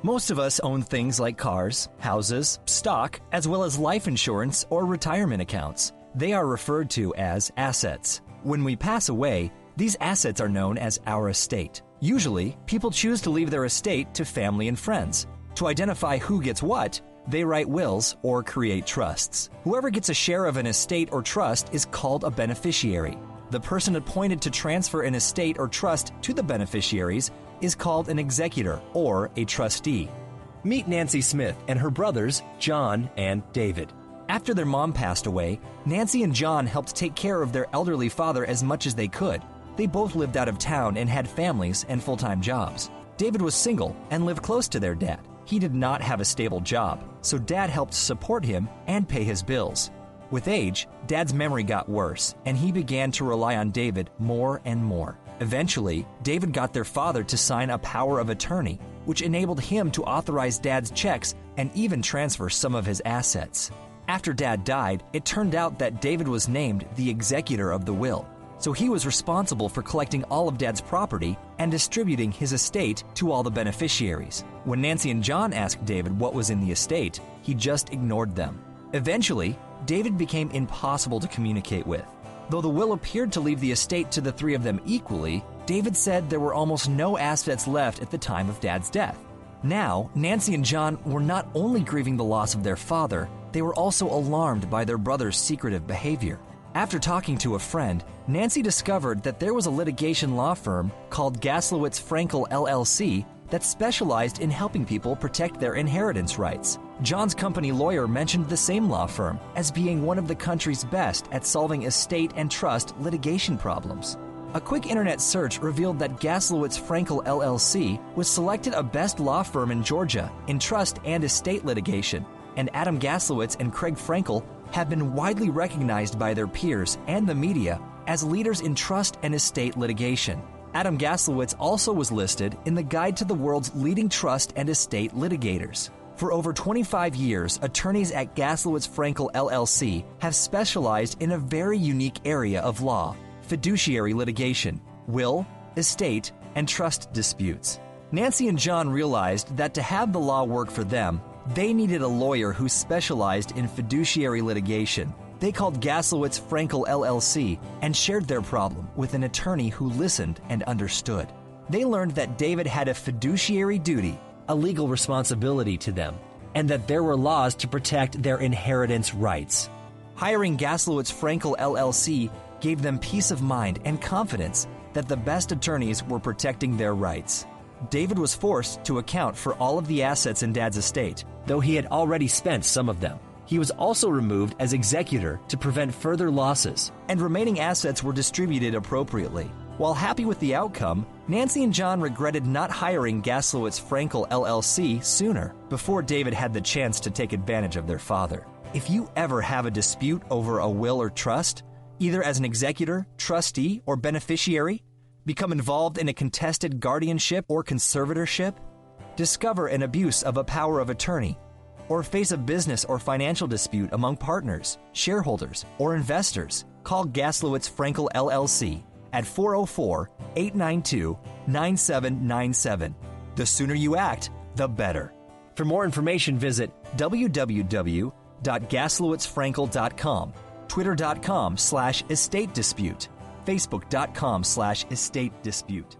Most of us own things like cars, houses, stock, as well as life insurance or retirement accounts. They are referred to as assets. When we pass away, these assets are known as our estate. Usually, people choose to leave their estate to family and friends. To identify who gets what, they write wills or create trusts. Whoever gets a share of an estate or trust is called a beneficiary. The person appointed to transfer an estate or trust to the beneficiaries is called an executor or a trustee. Meet Nancy Smith and her brothers, John and David. After their mom passed away, Nancy and John helped take care of their elderly father as much as they could. They both lived out of town and had families and full-time jobs. David was single and lived close to their dad. He did not have a stable job, so Dad helped support him and pay his bills. With age, Dad's memory got worse, and he began to rely on David more and more. Eventually, David got their father to sign a power of attorney, which enabled him to authorize Dad's checks and even transfer some of his assets. After Dad died, it turned out that David was named the executor of the will, so he was responsible for collecting all of Dad's property and distributing his estate to all the beneficiaries. When Nancy and John asked David what was in the estate, he just ignored them. Eventually, David became impossible to communicate with. Though the will appeared to leave the estate to the three of them equally, David said there were almost no assets left at the time of Dad's death. Now, Nancy and John were not only grieving the loss of their father, they were also alarmed by their brother's secretive behavior. After talking to a friend, Nancy discovered that there was a litigation law firm called Gaslowitz Frankel LLC that specialized in helping people protect their inheritance rights. John's company lawyer mentioned the same law firm as being one of the country's best at solving estate and trust litigation problems. A quick internet search revealed that Gaslowitz Frankel LLC was selected a best law firm in Georgia in trust and estate litigation, and Adam Gaslowitz and Craig Frankel have been widely recognized by their peers and the media as leaders in trust and estate litigation. Adam Gaslowitz also was listed in the Guide to the World's Leading Trust and Estate Litigators. For over 25 years, attorneys at Gaslowitz Frankel LLC have specialized in a very unique area of law: fiduciary litigation, will, estate, and trust disputes. Nancy and John realized that to have the law work for them, they needed a lawyer who specialized in fiduciary litigation. They called Gaslowitz Frankel LLC and shared their problem with an attorney who listened and understood. They learned that David had a fiduciary duty, a legal responsibility to them, and that there were laws to protect their inheritance rights. Hiring Gaslowitz Frankel LLC gave them peace of mind and confidence that the best attorneys were protecting their rights. David was forced to account for all of the assets in Dad's estate, though he had already spent some of them. He was also removed as executor to prevent further losses, and remaining assets were distributed appropriately. While happy with the outcome, Nancy and John regretted not hiring Gaslowitz Frankel LLC sooner, before David had the chance to take advantage of their father. If you ever have a dispute over a will or trust, either as an executor, trustee, or beneficiary, become involved in a contested guardianship or conservatorship, discover an abuse of a power of attorney, or face a business or financial dispute among partners, shareholders, or investors, call Gaslowitz Frankel LLC at 404-892-9797. The sooner you act, the better. For more information, visit www.gaslowitzfrankel.com, twitter.com/estate dispute, facebook.com/estate dispute.